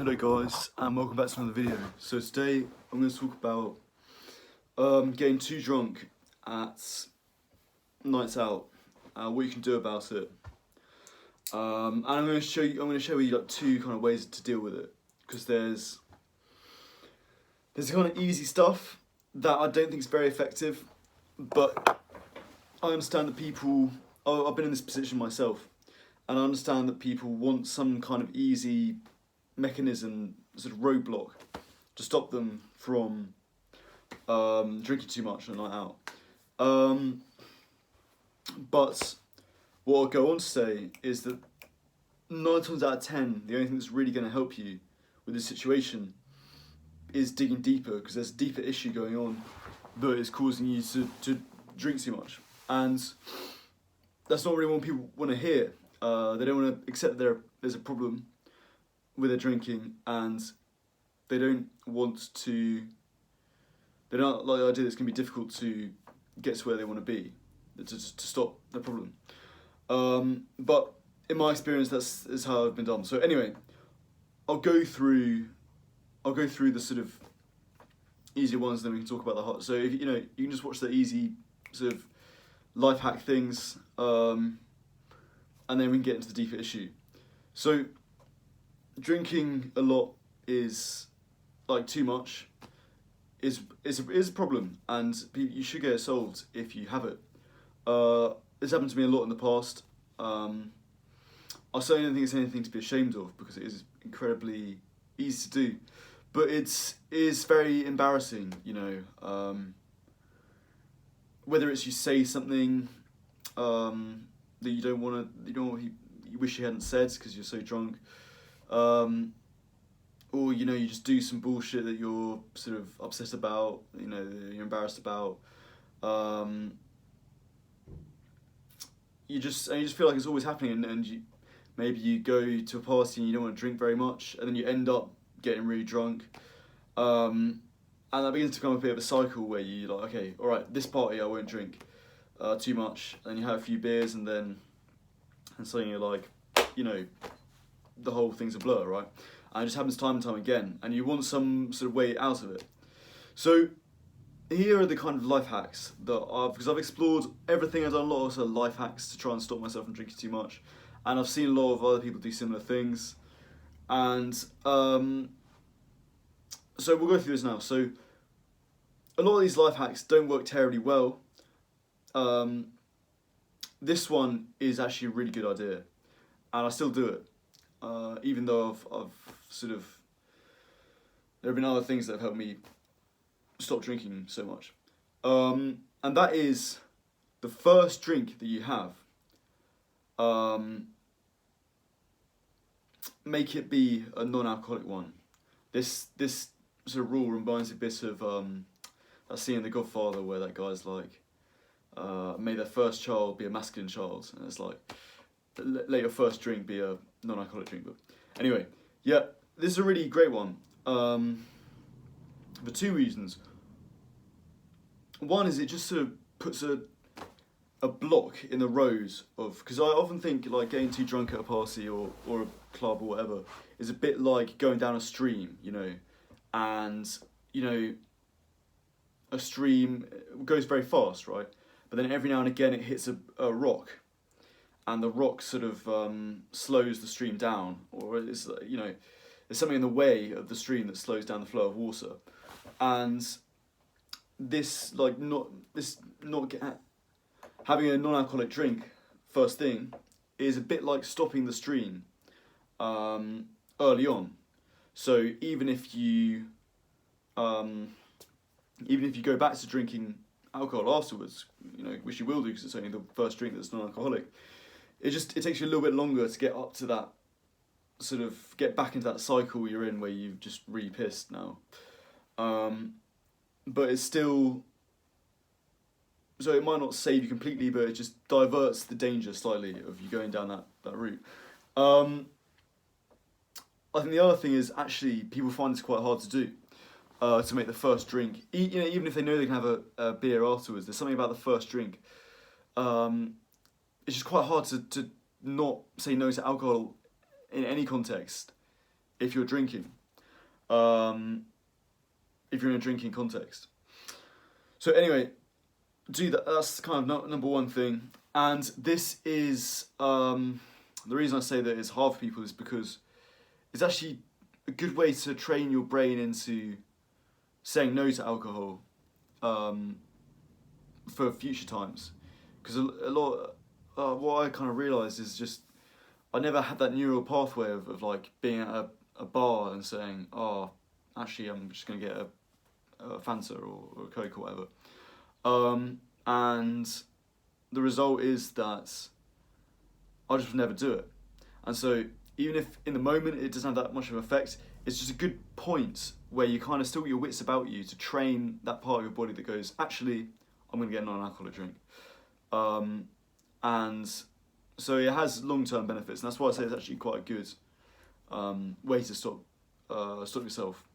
Hello guys, and welcome back to another video. So today I'm going to talk about getting too drunk at nights out, what you can do about it, and I'm going to show you like two kind of ways to deal with it, because there's the kind of easy stuff that I don't think is very effective, but I understand that people. I've been in this position myself, and I understand that people want some kind of easy mechanism, sort of roadblock, to stop them from drinking too much on a night out. But what I'll go on to say is that 9 times out of 10, the only thing that's really going to help you with this situation is digging deeper, because there's a deeper issue going on that is causing you to drink too much. And that's not really what people want to hear. They don't want to accept that there's a problem with their drinking, and they don't want to. They don't like the idea that it's going to be difficult to get to where they want to be, to stop the problem. But in my experience, that's how I've been done. So anyway, I'll go through the sort of easy ones, then we can talk about the hot. So if you can just watch the easy sort of life hack things, and then we can get into the deeper issue. So drinking a lot is, like, too much is a problem, and you should get it solved if you have it. This happened to me a lot in the past. I certainly don't think it's anything to be ashamed of, because it is incredibly easy to do, but it is very embarrassing, whether it's you say something that you don't want to, you wish you hadn't said because you're so drunk, or you just do some bullshit that you're sort of upset about, you're embarrassed about. You just feel like it's always happening, and maybe you go to a party and you don't want to drink very much, and then you end up getting really drunk, and that begins to become a bit of a cycle where you're like, okay, all right, this party I won't drink too much, and you have a few beers, and suddenly you're like, the whole thing's a blur, right? And it just happens time and time again, and you want some sort of way out of it. So here are the kind of life hacks because I've explored everything. I've done a lot of life hacks to try and stop myself from drinking too much, and I've seen a lot of other people do similar things, and so we'll go through this now. So a lot of these life hacks don't work terribly well. This one is actually a really good idea, and I still do it, even though I've sort of, there have been other things that have helped me stop drinking so much, and that is the first drink that you have, make it be a non-alcoholic one. This sort of rule reminds me a bit of that scene in The Godfather where that guy's like, may their first child be a masculine child, and it's like, let your first drink be a non-alcoholic drink. But anyway, yeah, this is a really great one, for two reasons. One is it just sort of puts a block in the road of, because I often think like getting too drunk at a party or a club or whatever is a bit like going down a stream, and a stream goes very fast, right? But then every now and again it hits a rock, and the rock sort of slows the stream down, or it's there's something in the way of the stream that slows down the flow of water, and having a non-alcoholic drink first thing is a bit like stopping the stream early on. So even if you go back to drinking alcohol afterwards, which you will do because it's only the first drink that's non-alcoholic, it takes you a little bit longer to get up to that, sort of get back into that cycle you're in where you've just really pissed now. But it's still, so it might not save you completely, but it just diverts the danger slightly of you going down that route. I think the other thing is, actually, people find this quite hard to do, to make the first drink. Even if they know they can have a beer afterwards, there's something about the first drink. It's just quite hard to not say no to alcohol in any context, if you're drinking, if you're in a drinking context. So anyway, do that. That's kind of number one thing. And this is the reason I say that it's hard for people is because it's actually a good way to train your brain into saying no to alcohol for future times. Because a lot, what I kind of realised is just I never had that neural pathway of like being at a bar and saying, oh, actually I'm just going to get a Fanta or a Coke or whatever. And the result is that I just would never do it. And so even if in the moment it doesn't have that much of an effect, it's just a good point where you kind of still got your wits about you to train that part of your body that goes, actually, I'm going to get a non-alcoholic drink. And so it has long-term benefits, and that's why I say it's actually quite a good way to stop yourself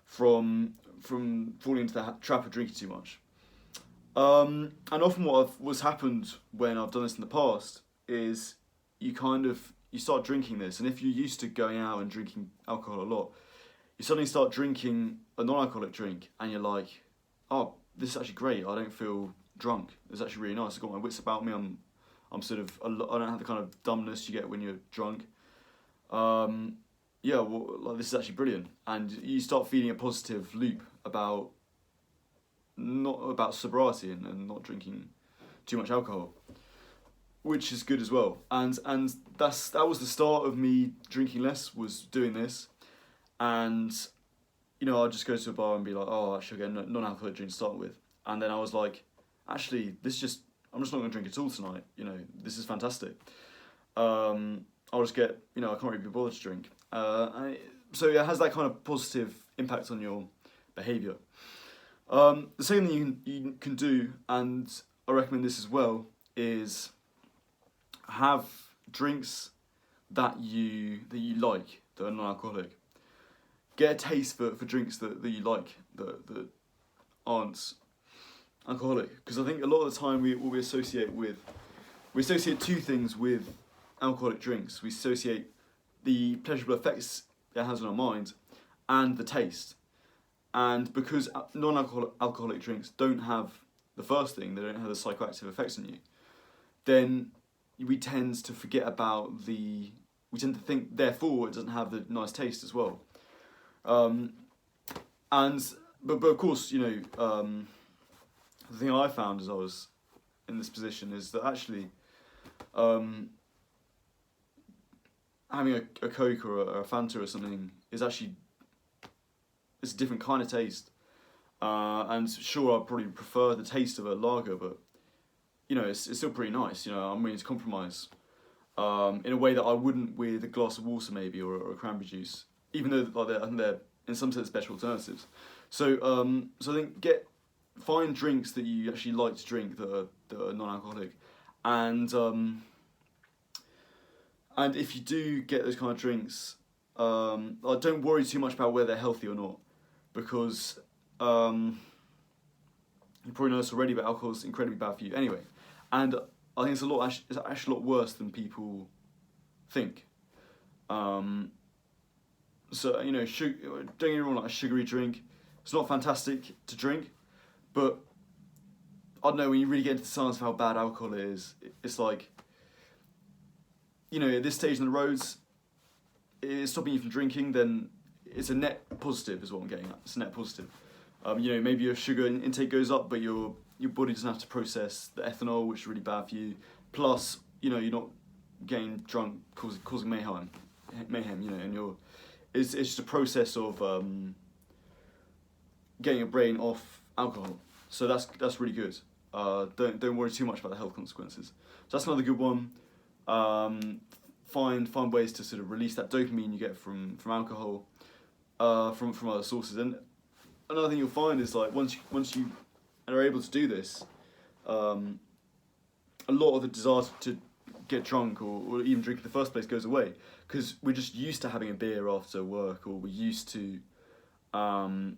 from falling into the trap of drinking too much. And often what's happened when I've done this in the past is you start drinking this, and if you're used to going out and drinking alcohol a lot, you suddenly start drinking a non-alcoholic drink, and you're like, oh, this is actually great. I don't feel drunk. It's actually really nice. I've got my wits about me. I'm sort of, I don't have the kind of dumbness you get when you're drunk. Yeah, well, like, this is actually brilliant, and you start feeling a positive loop about sobriety and not drinking too much alcohol, which is good as well. And that was the start of me drinking less, was doing this. And I'd just go to a bar and be like, oh, actually I'll get a non-alcoholic drink to start with, and then I was like, actually I'm just not going to drink at all tonight. This is fantastic. I'll just get, I can't really be bothered to drink. So it has that kind of positive impact on your behaviour. The second thing you can do, and I recommend this as well, is have drinks that you like, that are non-alcoholic. Get a taste for drinks that you like, that aren't alcoholic. Because I think a lot of the time we associate two things with alcoholic drinks. We associate the pleasurable effects it has on our mind and the taste. And because non-alcoholic drinks don't have the first thing, they don't have the psychoactive effects on you, then we tend to forget about we tend to think, therefore, it doesn't have the nice taste as well. But of course, the thing I found as I was in this position is that actually having a Coke or a Fanta or something is actually, it's a different kind of taste. And sure, I'd probably prefer the taste of a lager, but it's still pretty nice. I'm willing to compromise in a way that I wouldn't with a glass of water maybe or a cranberry juice, even though I think they're in some sense better alternatives. So I think find drinks that you actually like to drink that are non-alcoholic, and if you do get those kind of drinks, don't worry too much about whether they're healthy or not, because you probably know this already, but alcohol is incredibly bad for you anyway. And I think it's actually a lot worse than people think. So don't get me wrong, like a sugary drink, it's not fantastic to drink, but I don't know, when you really get into the science of how bad alcohol is, it's like, at this stage in the roads, it's stopping you from drinking, then it's a net positive is what I'm getting at. It's a net positive. Maybe your sugar intake goes up, but your body doesn't have to process the ethanol, which is really bad for you. Plus, you're not getting drunk, causing mayhem, and it's just a process of getting your brain off alcohol. So that's really good. Don't worry too much about the health consequences. So that's another good one. Find ways to sort of release that dopamine you get from alcohol, from other sources. And another thing you'll find is, like, once you are able to do this, a lot of the desire to get drunk or even drink in the first place goes away, because we're just used to having a beer after work, or we're used to having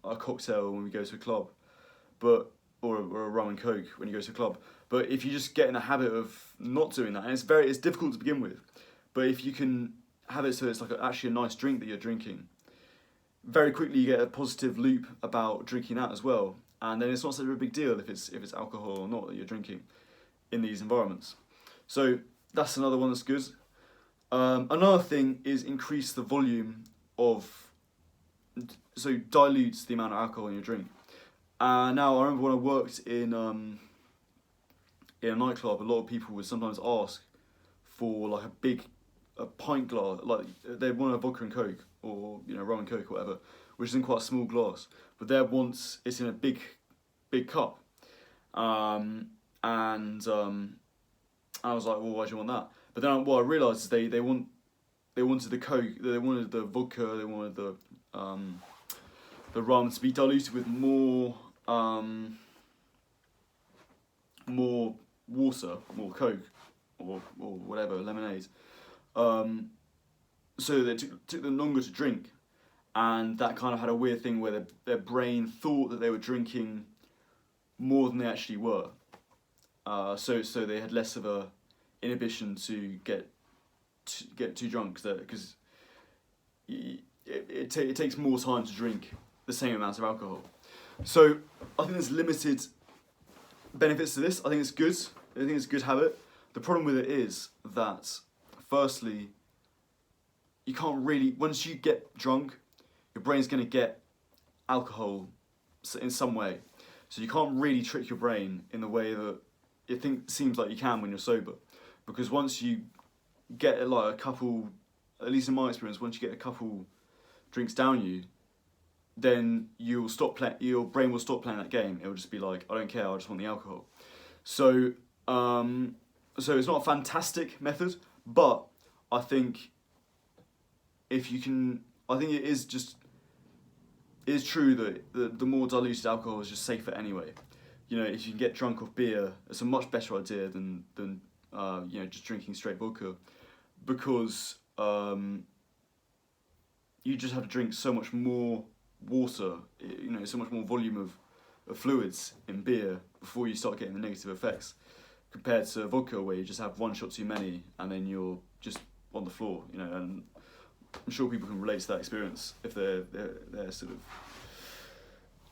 a cocktail when we go to a club, or a rum and coke when you go to a club. But if you just get in a habit of not doing that, and it's difficult to begin with, but if you can have it so it's like actually a nice drink that you're drinking, very quickly you get a positive loop about drinking that as well, and then it's not such a big deal if it's alcohol or not that you're drinking in these environments. So that's another one that's good. Another thing is increase the volume of, so dilutes the amount of alcohol in your drink. Now I remember when I worked in a nightclub, a lot of people would sometimes ask for like a pint glass, like they want a vodka and coke or rum and coke or whatever, which is in quite a small glass, but there once it's in a big cup, and I was like, well, why do you want that? But then what I realised is they wanted the coke, they wanted the vodka, they wanted the rum to be diluted with more water, more coke, or whatever, lemonade. So it took them longer to drink, and that kind of had a weird thing where their brain thought that they were drinking more than they actually were. So they had less of a inhibition to get too drunk, because it takes more time to drink the same amount of alcohol. So I think there's limited benefits to this. I think it's good. I think it's a good habit. The problem with it is that, firstly, you can't really, once you get drunk, your brain's going to get alcohol in some way. So you can't really trick your brain in the way that it seems like you can when you're sober. Because once you get like a couple, at least in my experience, once you get a couple drinks down you, then your brain will stop playing that game. It will just be like, I don't care, I just want the alcohol. So it's not a fantastic method, but I think if you can, I think it is true that the more diluted alcohol is just safer anyway. If you can get drunk off beer, it's a much better idea than just drinking straight vodka, because you just have to drink so much more water, so much more volume of fluids in beer before you start getting the negative effects, compared to vodka where you just have one shot too many and then you're just on the floor, and I'm sure people can relate to that experience if they're sort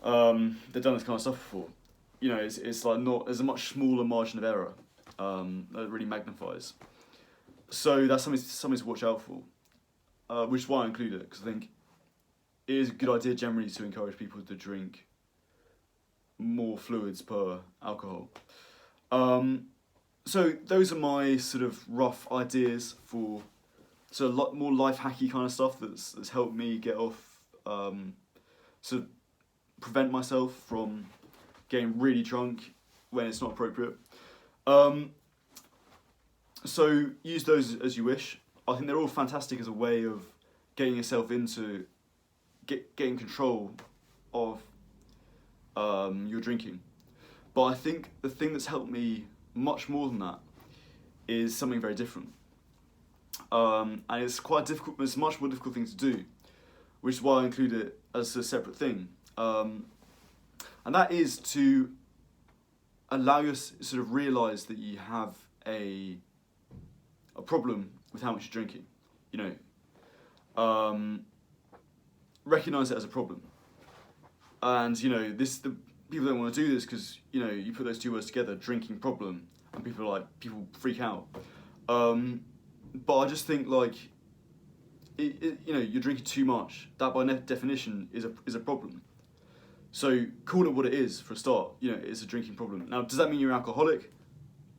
of they've done this kind of stuff before. It's like there's a much smaller margin of error that really magnifies. So that's something to watch out for, which is why I include it, because I think it is a good idea generally to encourage people to drink more fluids per alcohol. So those are my sort of rough ideas for a lot more life hacky kind of stuff that's helped me get off, sort of prevent myself from getting really drunk when it's not appropriate. So use those as you wish. I think they're all fantastic as a way of getting yourself into getting control of your drinking. But I think the thing that's helped me much more than that is something very different. And it's quite difficult, it's a much more difficult thing to do, which is why I include it as a separate thing. And that is to allow you to sort of realise that you have a problem with how much you're drinking. Recognise it as a problem. And the people don't want to do this because you put those two words together, drinking problem, and people freak out. But I just think you're drinking too much. That by definition is a problem. So call it what it is for a start. It's a drinking problem. Now, does that mean you're an alcoholic?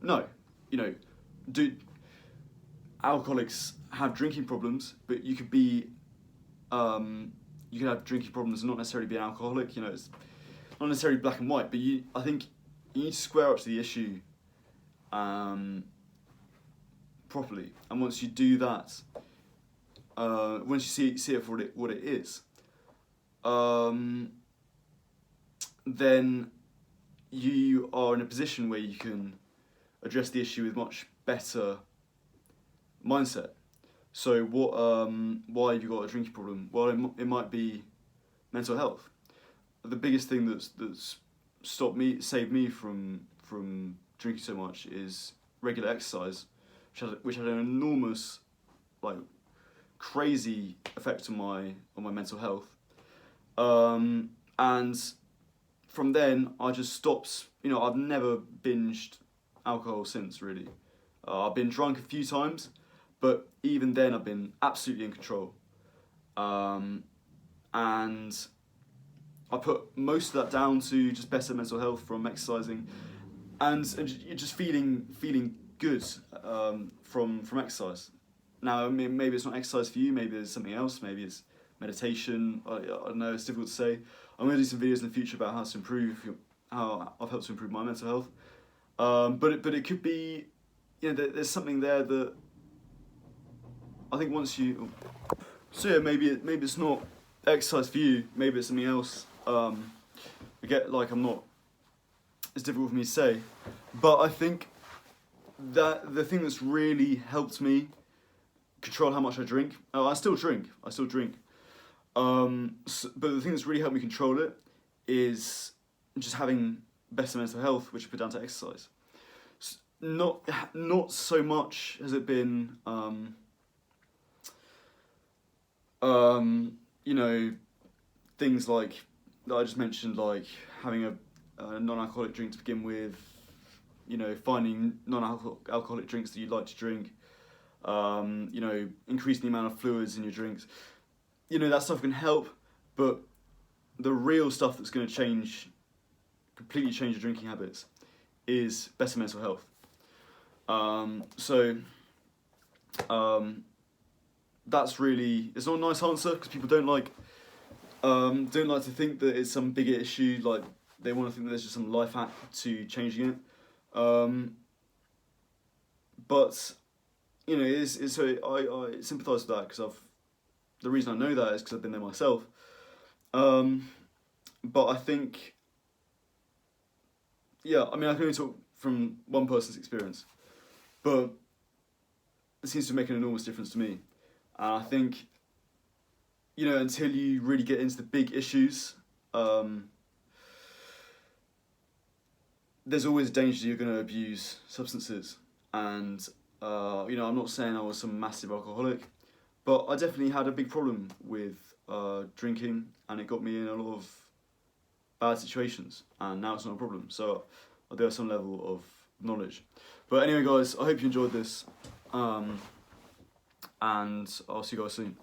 No. Alcoholics have drinking problems, but you could be, you can have drinking problems and not necessarily be an alcoholic. It's not necessarily black and white, but I think you need to square up to the issue properly. And once you do that, once you see it for what it is, then you are in a position where you can address the issue with much better mindset. So why have you got a drinking problem? Well, it might be mental health. The biggest thing that's saved me from drinking so much is regular exercise, which had an enormous crazy effect on my mental health. And from then, I just stopped. You know, I've never binged alcohol since, really. I've been drunk a few times, but even then, I've been absolutely in control. And I put most of that down to just better mental health from exercising, and just feeling good from exercise. Now, I mean, maybe it's not exercise for you. Maybe it's something else. Maybe it's meditation. I don't know. It's difficult to say. I'm going to do some videos in the future about how I've helped to improve my mental health. But it could be, you know, there's something there that I think once you. So yeah, maybe it's not exercise for you. Maybe it's something else. I'm not. It's difficult for me to say, but I think that the thing that's really helped me control how much I drink. I still drink. But the thing that's really helped me control it is just having better mental health, which I put down to exercise. Not so much has it been, you know, things like that I just mentioned, like having a non-alcoholic drink to begin with. You know, finding non-alcoholic drinks that you like to drink. You know, increasing the amount of fluids in your drinks. You know, that stuff can help, but the real stuff that's going to completely change your drinking habits is better mental health. That's really, it's not a nice answer because people don't like to think that it's some bigger issue, like they want to think that there's just some life hack to changing it. But you know, I sympathise with that because the reason I know that is because I've been there myself. But I think, yeah, I mean, I can only talk from one person's experience, but it seems to make an enormous difference to me. And I think, you know, until you really get into the big issues, there's always a danger you're going to abuse substances. And, you know, I'm not saying I was some massive alcoholic, but I definitely had a big problem with drinking, and it got me in a lot of bad situations, and now it's not a problem. So I do have some level of knowledge. But anyway, guys, I hope you enjoyed this, and I'll see you guys soon.